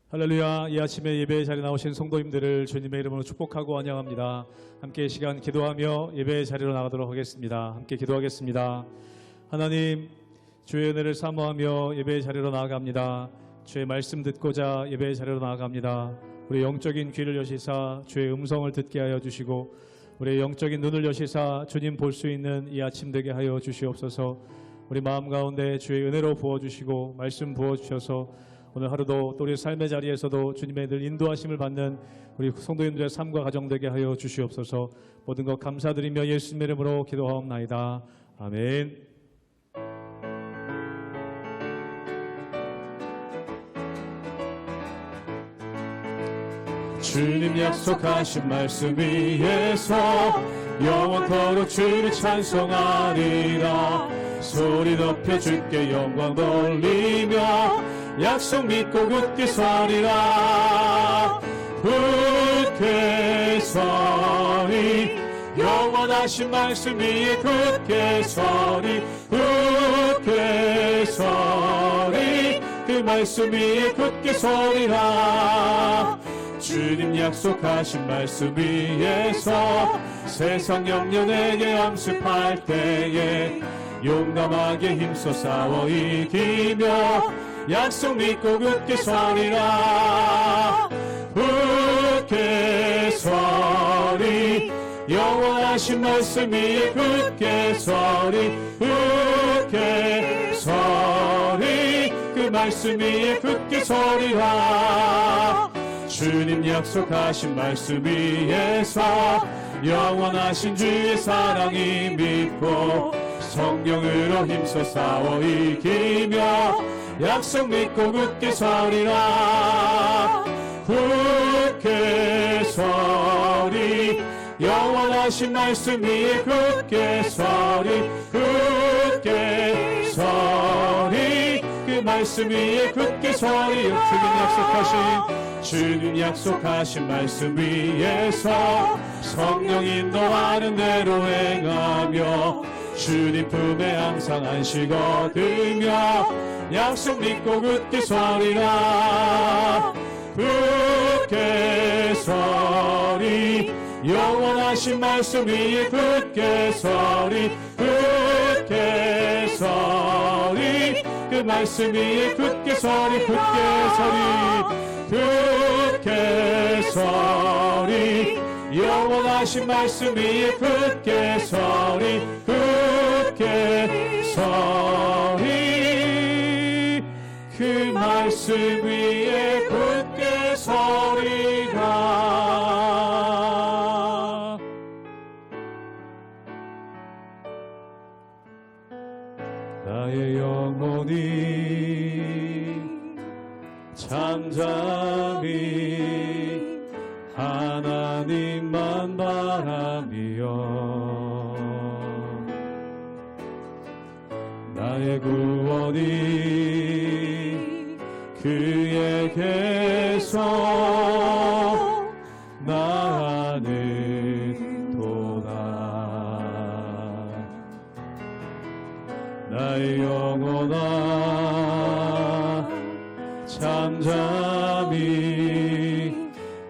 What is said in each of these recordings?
할렐루야. 이 아침에 예배의 자리에 나오신 성도님들을 주님의 이름으로 축복하고 환영합니다. 함께 이 시간 기도하며 예배의 자리로 나가도록 하겠습니다. 함께 기도하겠습니다. 하나님, 주의 은혜를 사모하며 예배의 자리로 나아갑니다. 주의 말씀 듣고자 예배의 자리로 나아갑니다. 우리 영적인 귀를 여시사 주의 음성을 듣게 하여 주시고, 우리의 영적인 눈을 여시사 주님 볼 수 있는 이 아침 되게 하여 주시옵소서. 우리 마음 가운데 주의 은혜로 부어주시고 말씀 부어주셔서 오늘 하루도 또 우리 삶의 자리에서도 주님의 늘 인도하심을 받는 우리 성도님들의 삶과 가정 되게 하여 주시옵소서. 모든 것 감사드리며 예수님의 이름으로 기도하옵나이다. 아멘. 주님 약속하신 말씀 위에서 영원토록 주를 찬송하리라. 소리 높여 주께 영광 돌리며 약속 믿고 굳게 서리라. 굳게 서리, 영원하신 말씀 위에 굳게 서리. 굳게 서리, 그 말씀 위에 굳게 서리라. 주님 약속하신 말씀 위에서 세상 영년에게 암습할 때에 용감하게 힘써 싸워 이기며 약속 믿고 굳게 서리라. 굳게 서리, 영원하신 말씀 위에 굳게 서리. 굳게 서리, 그 말씀 위에 굳게 서리라. 주님 약속하신 말씀 위에서 영원하신 주의 사랑이 믿고 성경으로 힘써 싸워 이기며 약속 믿고 굳게 서리라. 굳게 서리, 영원하신 말씀 위에 굳게 서리. 굳게 서리, 그 말씀 위에 굳게 서리. 주님 약속하신 말씀 위에서 성령 인도하는 대로 행하며 주님 품에 항상 안식 얻으며 약속 믿고 굳게 서리라. 굳게 서리, 영원하신 말씀 위에 굳게 서리. 굳게 서리, 그 말씀 위에 굳게 서리. 굳게 서리, 굳게 서리, 영원하신 말씀 위에 굳게 서리. 굳게 서리, 그 말씀 위에 굳게 서리라. 나의 영혼이 잠잠히 하나님만 바라며 나의 구원이 그에게서 나는 도다. 나의 영혼아 잠잠히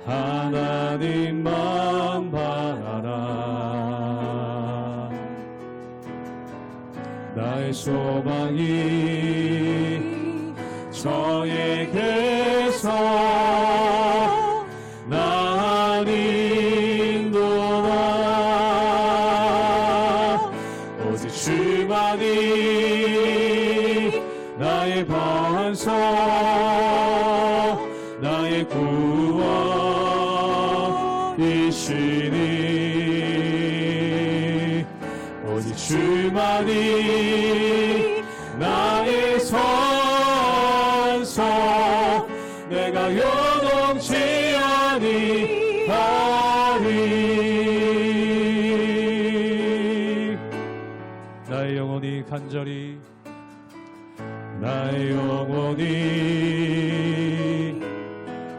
하나님만 바라라. 나의 소망이 저에게서 나는도다. 오직 주만이 나의 반석, 나의 구원이시니 오직 주만이 나의 선서, 내가 요동치 아니하리. 나의 영혼이 간절히, 나의 영혼이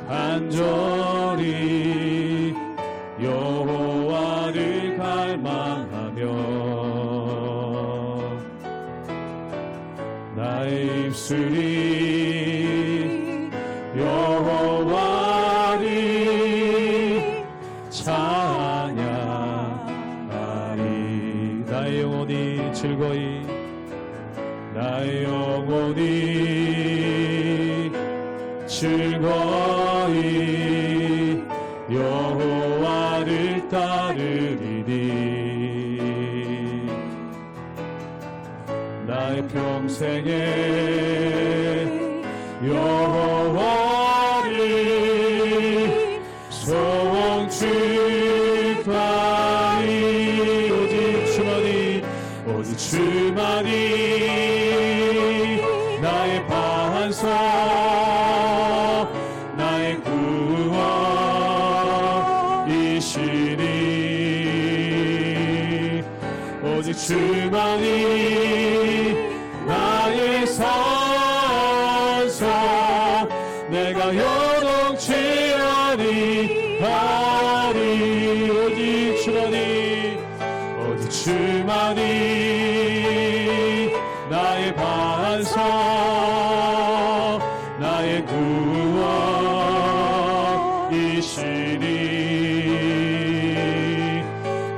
간절히 여호와를 갈망하며 나의 입술이 여호와 찬양하리. 나의 영혼이 즐거이 나의 영혼이 즐거이 여호와를 따르리니 나의 평생에 여호와를 송축하리. 오직 주만이 나의 반석 나의 구원이시니 오직 주만이 나의 산성 내가 요동치 아니하리. 오직 주만이 나의 반석 나의 구원이시니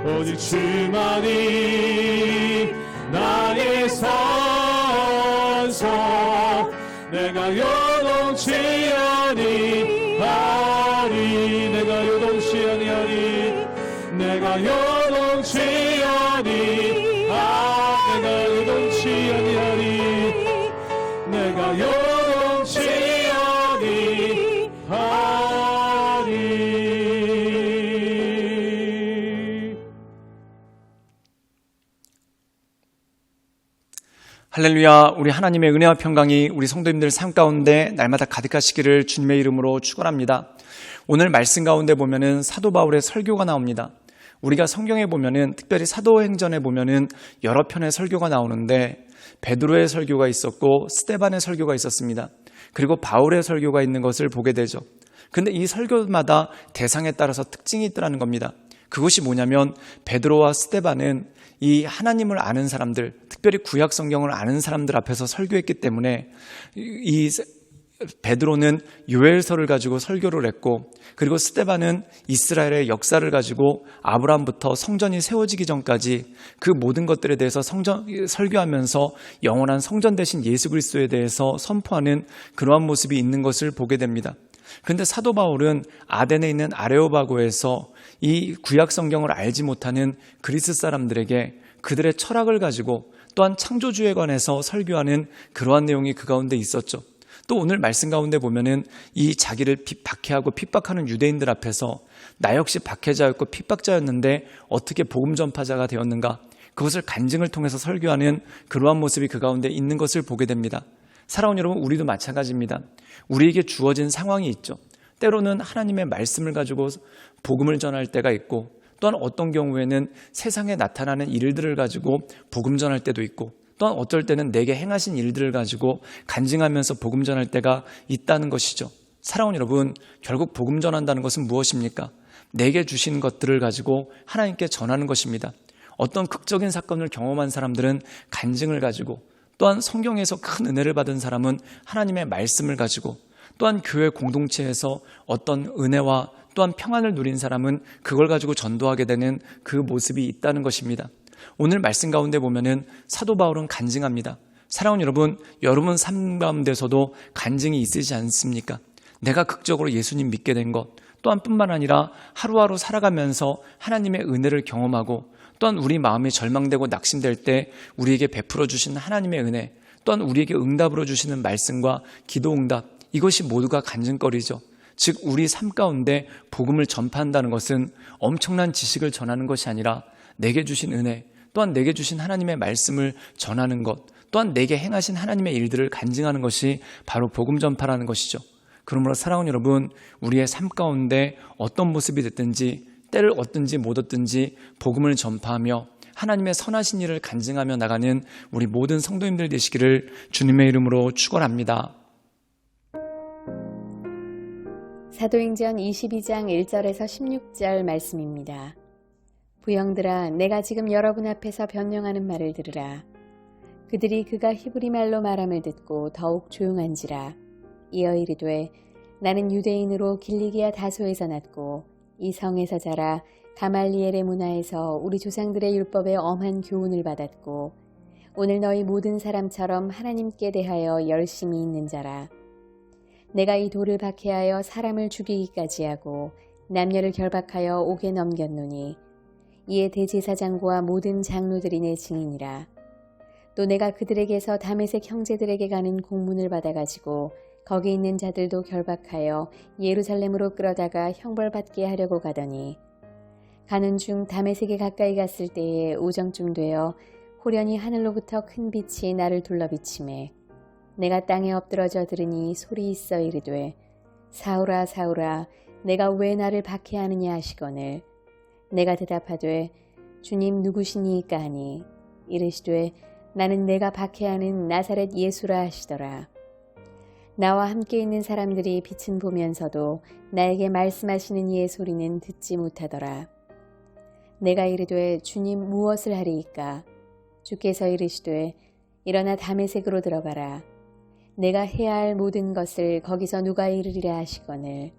오직 주만이 나의 산성 내가 요동치 아니하리. 내가 요동치 아니하리. 내가 요동치 아니하리. 내가 요동치 아니하리. 내가 요동치 아니하리. 할렐루야. 우리 하나님의 은혜와 평강이 우리 성도님들 삶 가운데 날마다 가득하시기를 주님의 이름으로 축원합니다. 오늘 말씀 가운데 보면은 사도 바울의 설교가 나옵니다. 우리가 성경에 보면은 특별히 사도행전에 보면은 여러 편의 설교가 나오는데 베드로의 설교가 있었고 스데반의 설교가 있었습니다. 그리고 바울의 설교가 있는 것을 보게 되죠. 근데 이 설교마다 대상에 따라서 특징이 있더라는 겁니다. 그것이 뭐냐면 베드로와 스데반은 이 하나님을 아는 사람들, 특별히 구약 성경을 아는 사람들 앞에서 설교했기 때문에 이 베드로는 요엘서를 가지고 설교를 했고 그리고 스데반은 이스라엘의 역사를 가지고 아브라함부터 성전이 세워지기 전까지 그 모든 것들에 대해서 설교하면서 영원한 성전 대신 예수 그리스도에 대해서 선포하는 그러한 모습이 있는 것을 보게 됩니다. 그런데 사도 바울은 아덴에 있는 아레오바고에서 이 구약 성경을 알지 못하는 그리스 사람들에게 그들의 철학을 가지고 또한 창조주에 관해서 설교하는 그러한 내용이 그 가운데 있었죠. 또 오늘 말씀 가운데 보면은 이 자기를 박해하고 핍박하는 유대인들 앞에서 나 역시 박해자였고 핍박자였는데 어떻게 복음 전파자가 되었는가, 그것을 간증을 통해서 설교하는 그러한 모습이 그 가운데 있는 것을 보게 됩니다. 사랑하는 여러분, 우리도 마찬가지입니다. 우리에게 주어진 상황이 있죠. 때로는 하나님의 말씀을 가지고 복음을 전할 때가 있고, 또한 어떤 경우에는 세상에 나타나는 일들을 가지고 복음 전할 때도 있고, 또한 어쩔 때는 내게 행하신 일들을 가지고 간증하면서 복음 전할 때가 있다는 것이죠. 사랑하는 여러분, 결국 복음 전한다는 것은 무엇입니까? 내게 주신 것들을 가지고 하나님께 전하는 것입니다. 어떤 극적인 사건을 경험한 사람들은 간증을 가지고, 또한 성경에서 큰 은혜를 받은 사람은 하나님의 말씀을 가지고, 또한 교회 공동체에서 어떤 은혜와 또한 평안을 누린 사람은 그걸 가지고 전도하게 되는 그 모습이 있다는 것입니다. 오늘 말씀 가운데 보면은 사도 바울은 간증합니다. 사랑하는 여러분, 여러분 삶 가운데서도 간증이 있으지 않습니까? 내가 극적으로 예수님 믿게 된 것, 또한 뿐만 아니라 하루하루 살아가면서 하나님의 은혜를 경험하고, 또한 우리 마음이 절망되고 낙심될 때 우리에게 베풀어 주신 하나님의 은혜, 또한 우리에게 응답으로 주시는 말씀과 기도 응답, 이것이 모두가 간증거리죠. 즉 우리 삶 가운데 복음을 전파한다는 것은 엄청난 지식을 전하는 것이 아니라 내게 주신 은혜, 또한 내게 주신 하나님의 말씀을 전하는 것, 또한 내게 행하신 하나님의 일들을 간증하는 것이 바로 복음 전파라는 것이죠. 그러므로 사랑하는 여러분, 우리의 삶 가운데 어떤 모습이 됐든지, 때를 얻든지 못 얻든지 복음을 전파하며 하나님의 선하신 일을 간증하며 나가는 우리 모든 성도님들 되시기를 주님의 이름으로 축원합니다. 사도행전 22장 1절에서 16절 말씀입니다. 부형들아, 내가 지금 여러분 앞에서 변명하는 말을 들으라. 그들이 그가 히브리 말로 말함을 듣고 더욱 조용한지라. 이어 이르되, 나는 유대인으로 길리기아 다소에서 났고 이 성에서 자라 가말리엘의 문화에서 우리 조상들의 율법에 엄한 교훈을 받았고 오늘 너희 모든 사람처럼 하나님께 대하여 열심히 있는 자라. 내가 이 돌을 박해하여 사람을 죽이기까지 하고 남녀를 결박하여 옥에 넘겼노니 이에 대제사장과 모든 장로들이 내 증인이라. 또 내가 그들에게서 다메섹 형제들에게 가는 공문을 받아가지고 거기 있는 자들도 결박하여 예루살렘으로 끌어다가 형벌받게 하려고 가더니 가는 중 다메섹에 가까이 갔을 때에 오정쯤 되어 호련히 하늘로부터 큰 빛이 나를 둘러비치매 내가 땅에 엎드러져 들으니 소리 있어 이르되 사울아 사울아 내가 왜 나를 박해하느냐 하시거늘 내가 대답하되 주님 누구시니이까 하니 이르시되 나는 내가 박해하는 나사렛 예수라 하시더라. 나와 함께 있는 사람들이 빛은 보면서도 나에게 말씀하시는 이의 소리는 듣지 못하더라. 내가 이르되 주님 무엇을 하리이까? 주께서 이르시되 일어나 다메섹으로 들어가라. 내가 해야 할 모든 것을 거기서 누가 이르리라 하시거늘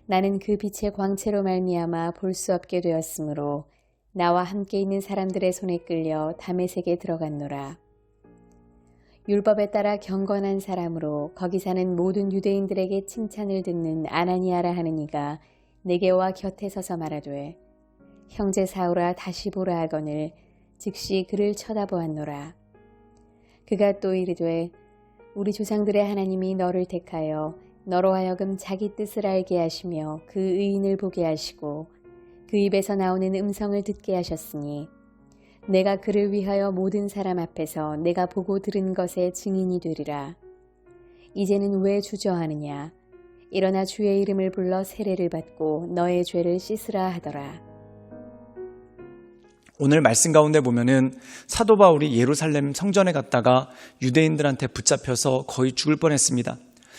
나는 그 빛의 광채로 말미암아 볼 수 없게 되었으므로 나와 함께 있는 사람들의 손에 끌려 다메섹에 들어갔노라. 율법에 따라 경건한 사람으로 거기 사는 모든 유대인들에게 칭찬을 듣는 아나니아라 하는 이가 내게 와 곁에 서서 말하되 형제 사울아 다시 보라 하거늘 즉시 그를 쳐다보았노라. 그가 또 이르되 우리 조상들의 하나님이 너를 택하여 너로 하여금 자기 뜻을 알게 하시며 그 의인을 보게 하시고 그 입에서 나오는 음성을 듣게 하셨으니 내가 그를 위하여 모든 사람 앞에서 내가 보고 들은 것의 증인이 되리라. 이제는 왜 주저하느냐? 일어나 주의 이름을 불러 세례를 받고 너의 죄를 씻으라 하더라. 오늘 말씀 가운데 보면은 사도 바울이 예루살렘 성전에 갔다가 유대인들한테 붙잡혀서 거의 죽을 뻔했습니다.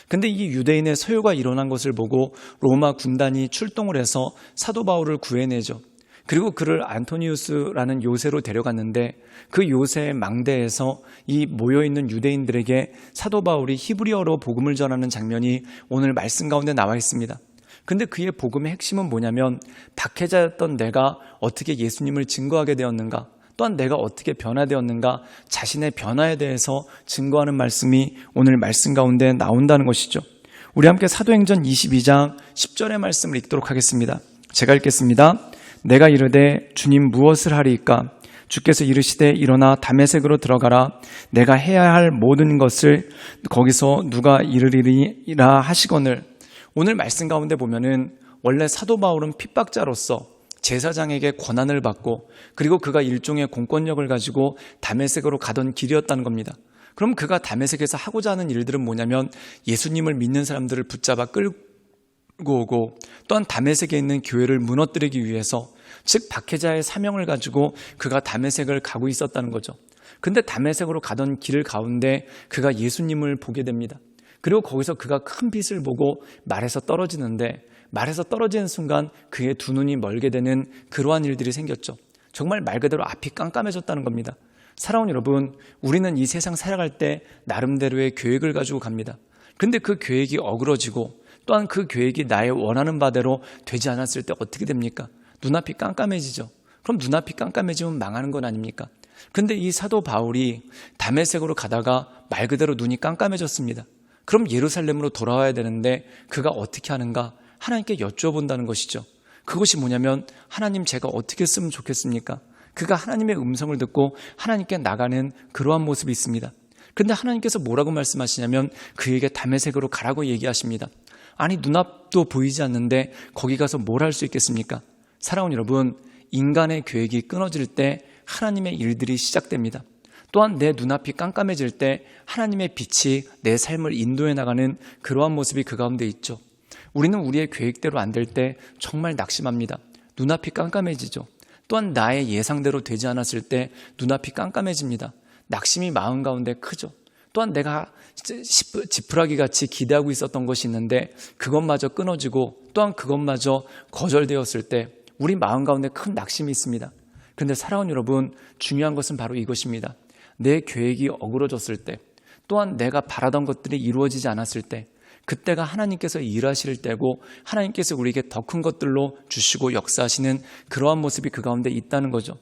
근데 이 유대인의 소요가 일어난 것을 보고 로마 군단이 출동을 해서 사도 바울을 구해내죠. 그리고 그를 안토니우스라는 요새로 데려갔는데 그 요새의 망대에서 이 모여있는 유대인들에게 사도 바울이 히브리어로 복음을 전하는 장면이 오늘 말씀 가운데 나와 있습니다. 근데 그의 복음의 핵심은 뭐냐면 박해자였던 내가 어떻게 예수님을 증거하게 되었는가, 또한 내가 어떻게 변화되었는가, 자신의 변화에 대해서 증거하는 말씀이 오늘 말씀 가운데 나온다는 것이죠. 우리 함께 사도행전 22장 10절의 말씀을 읽도록 하겠습니다. 제가 읽겠습니다. 내가 이르되 주님 무엇을 하리이까? 주께서 이르시되 일어나 다메섹으로 들어가라. 내가 해야 할 모든 것을 거기서 누가 이르리라 하시거늘. 오늘 말씀 가운데 보면은 원래 사도 바울은 핍박자로서 제사장에게 권한을 받고 그리고 그가 일종의 공권력을 가지고 다메섹으로 가던 길이었다는 겁니다. 그럼 그가 다메섹에서 하고자 하는 일들은 뭐냐면 예수님을 믿는 사람들을 붙잡아 끌고 오고 또한 다메섹에 있는 교회를 무너뜨리기 위해서 즉 박해자의 사명을 가지고 그가 다메섹을 가고 있었다는 거죠. 근데 다메섹으로 가던 길 가운데 그가 예수님을 보게 됩니다. 그리고 거기서 그가 큰 빛을 보고 말에서 떨어지는데 말에서 떨어지는 순간 그의 두 눈이 멀게 되는 그러한 일들이 생겼죠. 정말 말 그대로 앞이 깜깜해졌다는 겁니다. 사랑하는 여러분, 우리는 이 세상 살아갈 때 나름대로의 계획을 가지고 갑니다. 근데 그 계획이 어그러지고 또한 그 계획이 나의 원하는 바대로 되지 않았을 때 어떻게 됩니까? 눈앞이 깜깜해지죠. 그럼 눈앞이 깜깜해지면 망하는 건 아닙니까? 근데 이 사도 바울이 다메섹으로 가다가 말 그대로 눈이 깜깜해졌습니다. 그럼 예루살렘으로 돌아와야 되는데 그가 어떻게 하는가? 하나님께 여쭤본다는 것이죠. 그것이 뭐냐면 하나님 제가 어떻게 쓰면 좋겠습니까? 그가 하나님의 음성을 듣고 하나님께 나가는 그러한 모습이 있습니다. 그런데 하나님께서 뭐라고 말씀하시냐면 그에게 다메섹으로 가라고 얘기하십니다. 아니 눈앞도 보이지 않는데 거기 가서 뭘 할 수 있겠습니까? 사랑하는 여러분, 인간의 계획이 끊어질 때 하나님의 일들이 시작됩니다. 또한 내 눈앞이 깜깜해질 때 하나님의 빛이 내 삶을 인도해 나가는 그러한 모습이 그 가운데 있죠. 우리는 우리의 계획대로 안 될 때 정말 낙심합니다. 눈앞이 깜깜해지죠. 또한 나의 예상대로 되지 않았을 때 눈앞이 깜깜해집니다. 낙심이 마음 가운데 크죠. 또한 내가 지푸라기 같이 기대하고 있었던 것이 있는데 그것마저 끊어지고 또한 그것마저 거절되었을 때 우리 마음 가운데 큰 낙심이 있습니다. 그런데 사랑하는 여러분, 중요한 것은 바로 이것입니다. 내 계획이 어그러졌을 때 또한 내가 바라던 것들이 이루어지지 않았을 때 그때가 하나님께서 일하실 때고 하나님께서 우리에게 더 큰 것들로 주시고 역사하시는 그러한 모습이 그 가운데 있다는 거죠.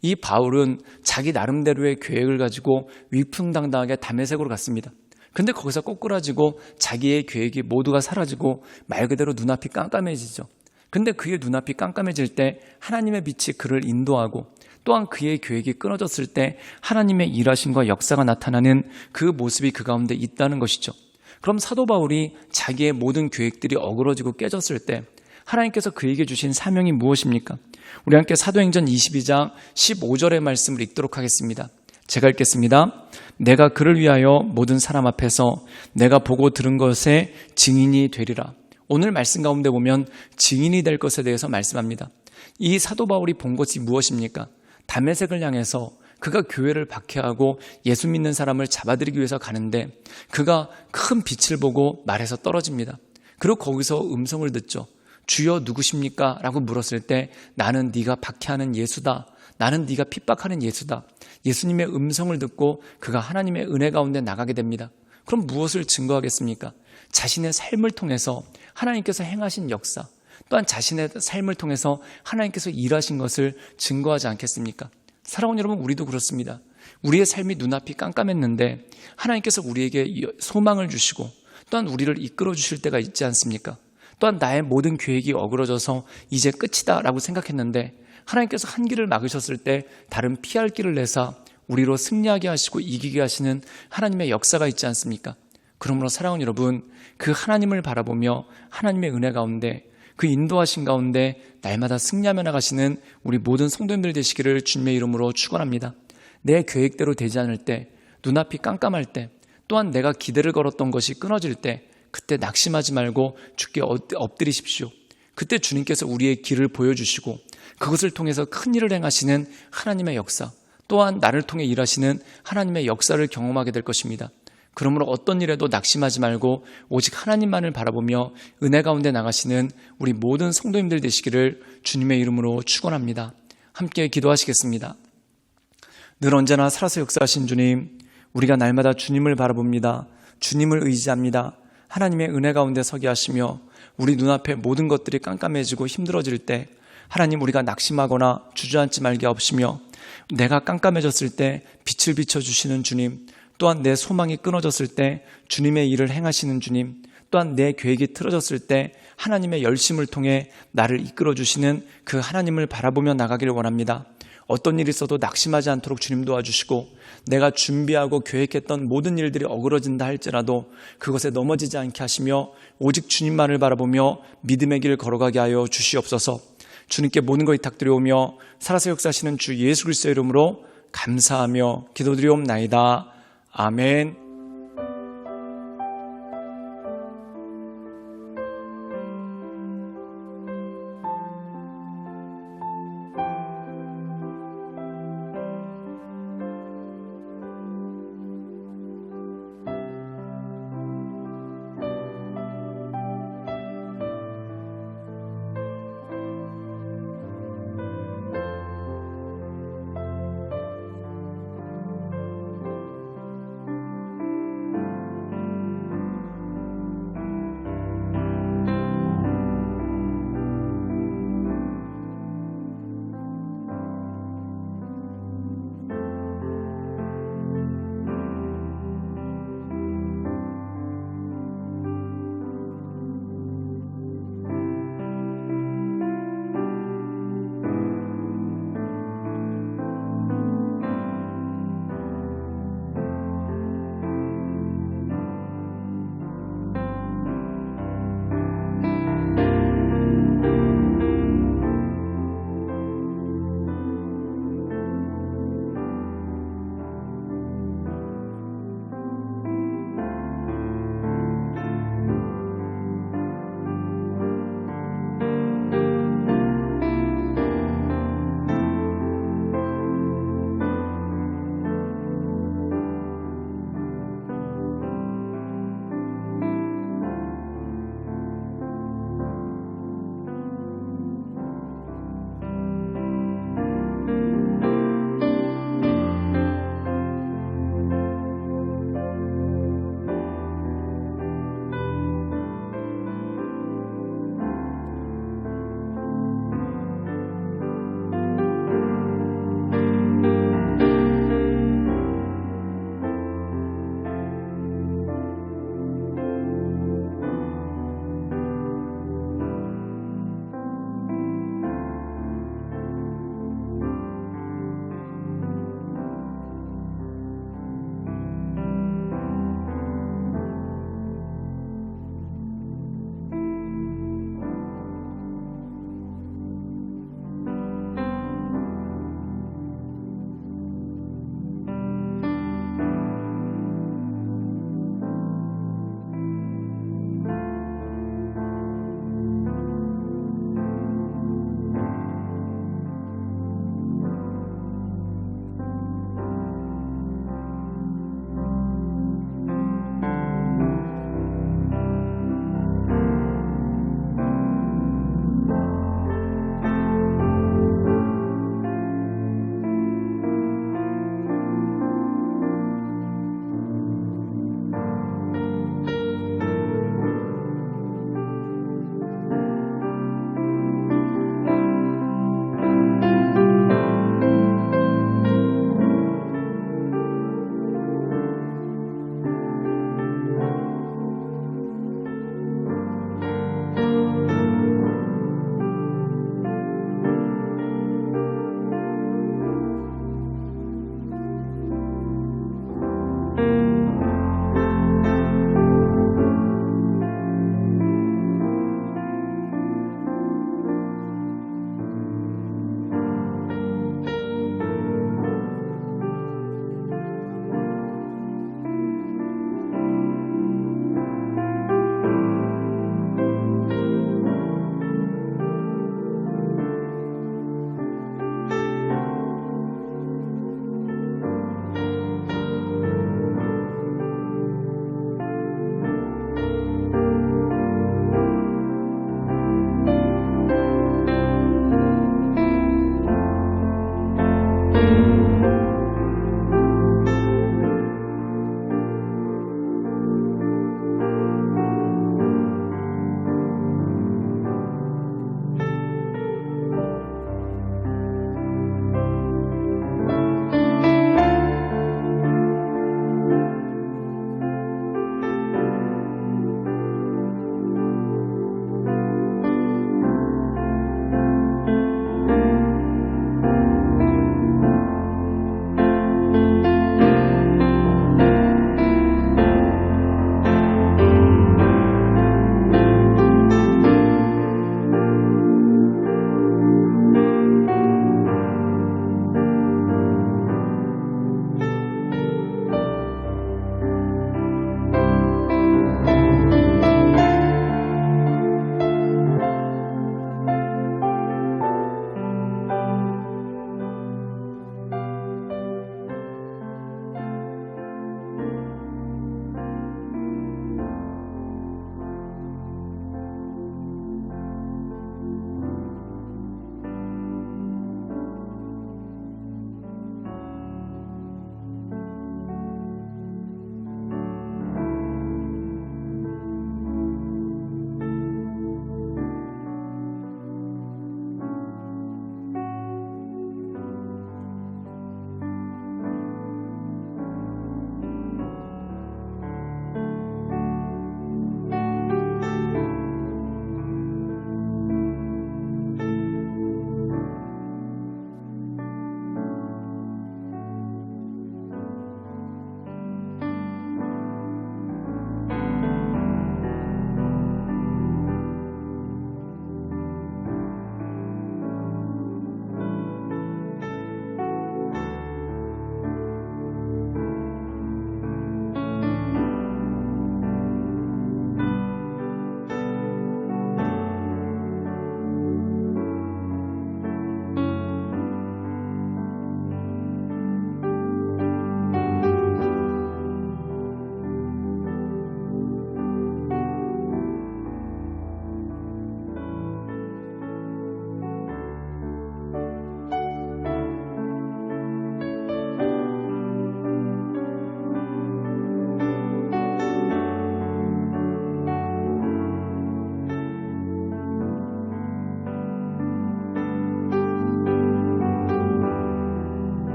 이 바울은 자기 나름대로의 계획을 가지고 위풍당당하게 다메섹으로 갔습니다. 근데 거기서 꼬꾸라지고 자기의 계획이 모두가 사라지고 말 그대로 눈앞이 깜깜해지죠. 근데 그의 눈앞이 깜깜해질 때 하나님의 빛이 그를 인도하고 또한 그의 계획이 끊어졌을 때 하나님의 일하심과 역사가 나타나는 그 모습이 그 가운데 있다는 것이죠. 그럼 사도 바울이 자기의 모든 계획들이 어그러지고 깨졌을 때 하나님께서 그에게 주신 사명이 무엇입니까? 우리 함께 사도행전 22장 15절의 말씀을 읽도록 하겠습니다. 제가 읽겠습니다. 내가 그를 위하여 모든 사람 앞에서 내가 보고 들은 것에 증인이 되리라. 오늘 말씀 가운데 보면 증인이 될 것에 대해서 말씀합니다. 이 사도 바울이 본 것이 무엇입니까? 다메섹을 향해서 그가 교회를 박해하고 예수 믿는 사람을 잡아들이기 위해서 가는데 그가 큰 빛을 보고 말에서 떨어집니다. 그리고 거기서 음성을 듣죠. 주여 누구십니까? 라고 물었을 때 나는 네가 박해하는 예수다. 나는 네가 핍박하는 예수다. 예수님의 음성을 듣고 그가 하나님의 은혜 가운데 나가게 됩니다. 그럼 무엇을 증거하겠습니까? 자신의 삶을 통해서 하나님께서 행하신 역사, 또한 자신의 삶을 통해서 하나님께서 일하신 것을 증거하지 않겠습니까? 사랑하는 여러분, 우리도 그렇습니다. 우리의 삶이 눈앞이 깜깜했는데 하나님께서 우리에게 소망을 주시고 또한 우리를 이끌어 주실 때가 있지 않습니까? 또한 나의 모든 계획이 어그러져서 이제 끝이다 라고 생각했는데 하나님께서 한 길을 막으셨을 때 다른 피할 길을 내사 우리로 승리하게 하시고 이기게 하시는 하나님의 역사가 있지 않습니까? 그러므로 사랑하는 여러분, 그 하나님을 바라보며 하나님의 은혜 가운데 그 인도하신 가운데 날마다 승리하며 나가시는 우리 모든 성도님들 되시기를 주님의 이름으로 축원합니다. 내 계획대로 되지 않을 때, 눈앞이 깜깜할 때, 또한 내가 기대를 걸었던 것이 끊어질 때 그때 낙심하지 말고 주께 엎드리십시오. 그때 주님께서 우리의 길을 보여주시고 그것을 통해서 큰 일을 행하시는 하나님의 역사, 또한 나를 통해 일하시는 하나님의 역사를 경험하게 될 것입니다. 그러므로 어떤 일에도 낙심하지 말고 오직 하나님만을 바라보며 은혜 가운데 나가시는 우리 모든 성도님들 되시기를 주님의 이름으로 축원합니다. 함께 기도하시겠습니다. 늘 언제나 살아서 역사하신 주님, 우리가 날마다 주님을 바라봅니다. 주님을 의지합니다. 하나님의 은혜 가운데 서게 하시며 우리 눈앞에 모든 것들이 깜깜해지고 힘들어질 때 하나님, 우리가 낙심하거나 주저앉지 말게 하시며 내가 깜깜해졌을 때 빛을 비춰주시는 주님, 또한 내 소망이 끊어졌을 때 주님의 일을 행하시는 주님, 또한 내 계획이 틀어졌을 때 하나님의 열심을 통해 나를 이끌어주시는 그 하나님을 바라보며 나가기를 원합니다. 어떤 일이 있어도 낙심하지 않도록 주님 도와주시고 내가 준비하고 계획했던 모든 일들이 어그러진다 할지라도 그것에 넘어지지 않게 하시며 오직 주님만을 바라보며 믿음의 길을 걸어가게 하여 주시옵소서. 주님께 모든 것 부탁드려오며 살아서 역사하시는 주 예수 그리스도의 이름으로 감사하며 기도드리옵나이다. 아멘.